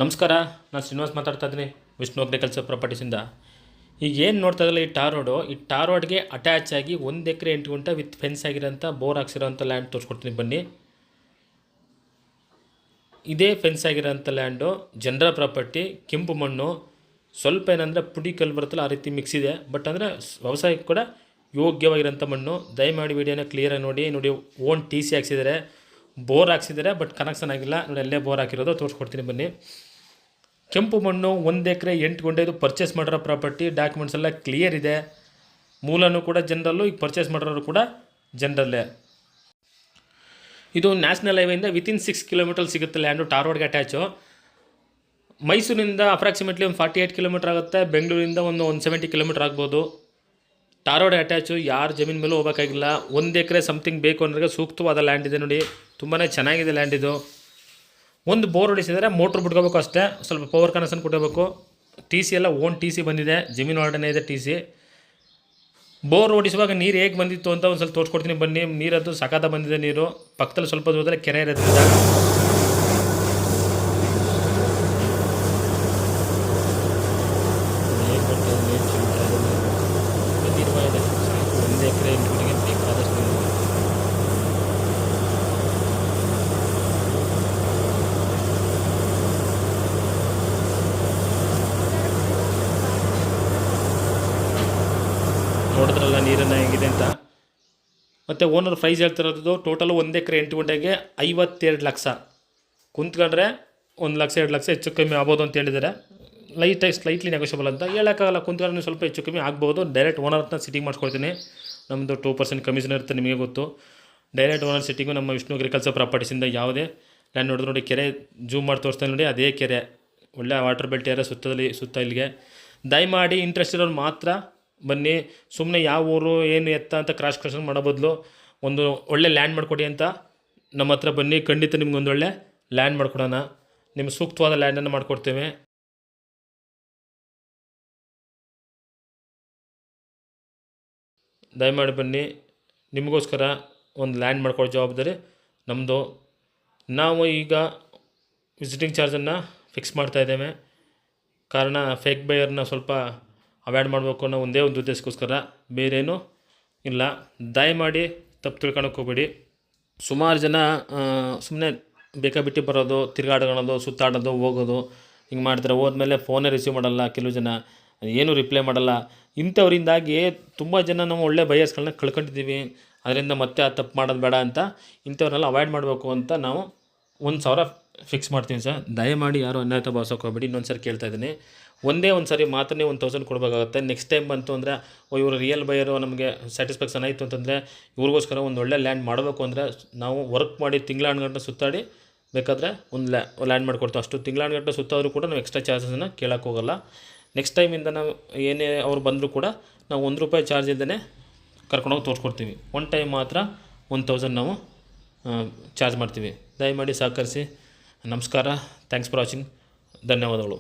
ನಮಸ್ಕಾರ, ನಾನು ಶ್ರೀನಿವಾಸ್ ಮಾತಾಡ್ತಾ ಇದ್ದೀನಿ ವಿಷ್ಣು ಅಗ್ರಿಕಲ್ಚರ್ ಪ್ರಾಪರ್ಟೀಸಿಂದ. ಈಗ ಏನು ನೋಡ್ತಾ ಇದ್ದಲ್ಲ ಈ ಟಾರ್ ರೋಡ್ಗೆ ಅಟ್ಯಾಚ್ ಆಗಿ 1 ಎಕರೆ 8 ಗುಂಟೆ ವಿತ್ ಫೆನ್ಸ್ ಆಗಿರೋಂಥ ಬೋರ್ ಹಾಕ್ಸಿರೋಂಥ ಲ್ಯಾಂಡ್ ತೋರಿಸ್ಕೊಡ್ತೀನಿ ಬನ್ನಿ. ಇದೇ ಫೆನ್ಸ್ ಆಗಿರೋಂಥ ಲ್ಯಾಂಡು ಜನರ ಪ್ರಾಪರ್ಟಿ, ಕೆಂಪು ಮಣ್ಣು, ಸ್ವಲ್ಪ ಏನಂದರೆ ಪುಡಿ ಕಲ್ಲು ಬರುತ್ತಲ್ಲ ಆ ರೀತಿ ಮಿಕ್ಸ್ ಇದೆ. ಬಟ್ ಅಂದರೆ ವ್ಯವಸಾಯಕ್ಕೆ ಕೂಡ ಯೋಗ್ಯವಾಗಿರೋಂಥ ಮಣ್ಣು. ದಯಮಾಡಿ ವಿಡಿಯೋನ ಕ್ಲಿಯರಾಗಿ ನೋಡಿ. ಓನ್ ಟಿ ಸಿ ಹಾಕ್ಸಿದ್ದಾರೆ, ಬೋರ್ ಹಾಕ್ಸಿದ್ದಾರೆ, ಬಟ್ ಕನೆಕ್ಷನ್ ಆಗಿಲ್ಲ ನೋಡಿ. ಅಲ್ಲೇ ಬೋರ್ ಹಾಕಿರೋದು ತೋರಿಸ್ಕೊಡ್ತೀನಿ ಬನ್ನಿ. ಕೆಂಪು ಮಣ್ಣು 1 ಎಕರೆ 8 ಗುಂಟೆ ಇದು ಪರ್ಚೇಸ್ ಮಾಡಿರೋ ಪ್ರಾಪರ್ಟಿ. ಡಾಕ್ಯುಮೆಂಟ್ಸ್ ಎಲ್ಲ ಕ್ಲಿಯರ್ ಇದೆ. ಮೂಲನೂ ಕೂಡ ಜನರಲ್ಲು, ಈಗ ಪರ್ಚೇಸ್ ಮಾಡಿರೋರು ಕೂಡ ಜನರಲ್ಲೇ. ಇದು ನ್ಯಾಷನಲ್ ಹೈವೇಯಿಂದ ವಿತಿನ್ 6 ಕಿಲೋಮೀಟರ್ ಸಿಗುತ್ತೆ ಲ್ಯಾಂಡು, ಟಾರ್ ರೋಡ್ಗೆ ಅಟ್ಯಾಚು. ಮೈಸೂರಿನಿಂದ ಅಪ್ರಾಕ್ಸಿಮೇಟ್ಲಿ ಒಂದು 48 ಕಿಲೋಮೀಟರ್ ಆಗುತ್ತೆ. ಬೆಂಗಳೂರಿಂದ ಒಂದು 170 ಕಿಲೋಮೀಟರ್ ಆಗ್ಬೋದು. ಟಾರ್ ರೋಡ್ ಅಟ್ಯಾಚು, ಯಾರ ಜಮೀನು ಮೇಲೂ ಹೋಗೋಕ್ಕಾಗಿಲ್ಲ. 1 ಎಕರೆ ಸಮಥಿಂಗ್ ಬೇಕು ಅನ್ನೋರಿಗೆ ಸೂಕ್ತವಾದ ಲ್ಯಾಂಡ್ ಇದೆ ನೋಡಿ. ತುಂಬಾ ಚೆನ್ನಾಗಿದೆ ಲ್ಯಾಂಡ್ ಇದು. ಒಂದು ಬೋರ್ ಹೊಡಿಸಿದರೆ ಮೋಟ್ರ್ ಬಿಟ್ಕೋಬೇಕು ಅಷ್ಟೇ, ಸ್ವಲ್ಪ ಪವರ್ ಕನೆಕ್ಷನ್ ಕೊಡಬೇಕು. ಟಿ ಸಿ ಎಲ್ಲ ಓನ್ ಟಿ ಸಿ ಬಂದಿದೆ, ಜಮೀನು ಒಳಗಡೆ ಇದೆ ಟಿ ಸಿ. ಬೋರ್ ಓಡಿಸುವಾಗ ನೀರು ಹೇಗೆ ಬಂದಿತ್ತು ಅಂತ ಒಂದು ಸ್ವಲ್ಪ ತೋರಿಸ್ಕೊಡ್ತೀನಿ ಬನ್ನಿ. ನೀರದ್ದು ಸಕಾದ ಬಂದಿದೆ ನೀರು. ಪಕ್ಕದಲ್ಲಿ ಸ್ವಲ್ಪ ದೂರದಲ್ಲಿ ಕೆರೆ ಇರೋದ್ರಿಂದ ನೋಡಿದ್ರಲ್ಲ ನೀರನ್ನು ಹೇಗಿದೆ ಅಂತ. ಮತ್ತು ಓನರ್ ಪ್ರೈಸ್ ಹೇಳ್ತಿರೋದು ಟೋಟಲು 1 ಎಕರೆ 8 ಗುಂಟೆಗೆ 52 ಲಕ್ಷ. ಕುಂತ್ಕೊಂಡ್ರೆ 1 ಲಕ್ಷ 2 ಲಕ್ಷ ಹೆಚ್ಚು ಕಮ್ಮಿ ಆಗ್ಬೋದು ಅಂತ ಹೇಳಿದ್ದಾರೆ. ಸ್ಲೈಟ್ಲಿ ನೆಗೋಷಿಯಬಲ್ ಅಂತ ಹೇಳೋಕ್ಕಾಗಲ್ಲ. ಕುಂತ್ಕೊಂಡ್ರೆ ಸ್ವಲ್ಪ ಹೆಚ್ಚು ಕಮ್ಮಿ ಆಗ್ಬೋದು. ಡೈರೆಕ್ಟ್ ಓನರ್ ಹತ್ರ ಸಿಟ್ಟಿಂಗ್ ಮಾಡಿಸ್ಕೊಡ್ತೀನಿ. ನಮ್ಮದು 2% ಕಮಿಷನ್ ಇರುತ್ತೆ, ನಿಮಗೆ ಗೊತ್ತು. ಡೈರೆಕ್ಟ್ ಓನರ್ ಸಿಟ್ಟಿಂಗು ನಮ್ಮ ವಿಷ್ಣು ಅಗ್ರಿಕಲ್ಚರ್ ಪ್ರಾಪರ್ಟೀಸಿಂದ ಯಾವುದೇ ಲ್ಯಾಂಡ್ ನೋಡಿದ್ರೆ ನೋಡಿ. ಕೆರೆ ಜೂಮ್ ಮಾಡಿ ತೋರಿಸ್ತಾನೆ ನೋಡಿ, ಅದೇ ಕೆರೆ. ಒಳ್ಳೆ ವಾಟರ್ ಬೆಲ್ಟ್ ಏರಿಯಾ ಸುತ್ತ ಇಲ್ಲಿಗೆ. ದಯಮಾಡಿ ಇಂಟ್ರೆಸ್ಟ್ ಇರೋರು ಮಾತ್ರ ಬನ್ನಿ. ಸುಮ್ಮನೆ ಯಾವ ಊರು ಏನು ಎತ್ತ ಅಂತ ಕ್ರಾಸ್ ಕ್ವೆಶ್ಚನ್ ಮಾಡೋ ಬದಲು ಒಂದು ಒಳ್ಳೆ ಲ್ಯಾಂಡ್ ಮಾಡಿಕೊಡಿ ಅಂತ ನಮ್ಮ ಹತ್ರ ಬನ್ನಿ. ಖಂಡಿತ ನಿಮ್ಗೆ ಒಂದು ಒಳ್ಳೆ ಲ್ಯಾಂಡ್ ಮಾಡಿಕೊಡೋಣ. ನಿಮ್ಗೆ ಸೂಕ್ತವಾದ ಲ್ಯಾಂಡನ್ನು ಮಾಡಿಕೊಡ್ತೇವೆ. ದಯಮಾಡಿ ಬನ್ನಿ. ನಿಮಗೋಸ್ಕರ ಒಂದು ಲ್ಯಾಂಡ್ ಮಾಡ್ಕೊಡೋ ಜವಾಬ್ದಾರಿ ನಮ್ಮದು. ನಾವು ಈಗ ವಿಸಿಟಿಂಗ್ ಚಾರ್ಜನ್ನು ಫಿಕ್ಸ್ ಮಾಡ್ತಾಯಿದ್ದೇವೆ. ಕಾರಣ ಫೇಕ್ ಬೈಯರ್ನ ಸ್ವಲ್ಪ ಅವಾಯ್ಡ್ ಮಾಡಬೇಕು ಅನ್ನೋ ಒಂದೇ ಒಂದು ಉದ್ದೇಶಕ್ಕೋಸ್ಕರ, ಬೇರೇನೂ ಇಲ್ಲ. ದಯಮಾಡಿ ತಪ್ಪು ತಿಳ್ಕೊಳಕ್ಕೆ ಹೋಗಬೇಡಿ. ಸುಮಾರು ಜನ ಸುಮ್ಮನೆ ಬೇಕಾಬಿಟ್ಟು ಬರೋದು, ತಿರುಗಾಡ್ಕೊಳ್ಳೋದು, ಸುತ್ತಾಡೋದು, ಹೋಗೋದು ಹಿಂಗೆ ಮಾಡ್ತಾರೆ. ಹೋದ್ಮೇಲೆ ಫೋನೇ ರಿಸೀವ್ ಮಾಡೋಲ್ಲ, ಕೆಲವು ಜನ ಏನೂ ರಿಪ್ಲೈ ಮಾಡೋಲ್ಲ. ಇಂಥವರಿಂದಾಗಿ ತುಂಬ ಜನ ನಾವು ಒಳ್ಳೆ ಬೈಯರ್ಸ್ಗಳನ್ನ ಕಳ್ಕೊಂಡಿದ್ದೀವಿ. ಅದರಿಂದ ಮತ್ತೆ ಆ ತಪ್ಪು ಮಾಡೋದು ಬೇಡ ಅಂತ ಇಂಥವ್ರನ್ನೆಲ್ಲ ಅವಾಯ್ಡ್ ಮಾಡಬೇಕು ಅಂತ ನಾವು 1,000 ಫಿಕ್ಸ್ ಮಾಡ್ತೀನಿ ಸರ್. ದಯಮಾಡಿ ಯಾರು ಅನ್ಯಾಯ ಭಾವಿಸೋಕೆ ಹೋಗಬೇಡಿ. ಇನ್ನೊಂದು ಸರಿ ಕೇಳ್ತಾ ಇದ್ದೀನಿ. ಒಂದೇ ಒಂದು ಸರಿ ಮಾತ್ರ 1,000 ಕೊಡಬೇಕಾಗುತ್ತೆ. ನೆಕ್ಸ್ಟ್ ಟೈಮ್ ಬಂತು ಅಂದರೆ ಇವರು ರಿಯಲ್ ಬೈಯರು ನಮಗೆ ಸ್ಯಾಟಿಸ್ಫ್ಯಾಕ್ಷನ್ ಆಯಿತು ಅಂತಂದರೆ, ಇವ್ರಿಗೋಸ್ಕರ ಒಂದು ಒಳ್ಳೆ ಲ್ಯಾಂಡ್ ಮಾಡಬೇಕು ಅಂದರೆ ನಾವು ವರ್ಕ್ ಮಾಡಿ ತಿಂಗಳಾನುಗಟ್ಟಲೆ ಸುತ್ತಾಡಿ ಬೇಕಾದರೆ ಒಂದು ಲ್ಯಾಂಡ್ ಮಾಡಿಕೊಡ್ತೀವಿ. ಅಷ್ಟು ತಿಂಗಳಾನುಗಟ್ಟಲೆ ಸುತ್ತಾದರೂ ಕೂಡ ನಾವು ಎಕ್ಸ್ಟ್ರಾ ಚಾರ್ಜಸನ್ನು ಕೇಳೋಕ್ಕೆ ಹೋಗಲ್ಲ. ನೆಕ್ಸ್ಟ್ ಟೈಮಿಂದ ನಾವು ಏನೇ ಅವ್ರು ಬಂದರೂ ಕೂಡ ನಾವು ₹1 ಚಾರ್ಜ್ ಇಲ್ಲದೇ ಕರ್ಕೊಂಡೋಗಿ ತೋರಿಸ್ಕೊಡ್ತೀವಿ. ಒನ್ ಟೈಮ್ ಮಾತ್ರ 1,000 ನಾವು ಚಾರ್ಜ್ ಮಾಡ್ತೀವಿ. ದಯಮಾಡಿ ಸಹಕರಿಸಿ. ನಮಸ್ಕಾರ. Thanks for watching. ಧನ್ಯವಾದಗಳು.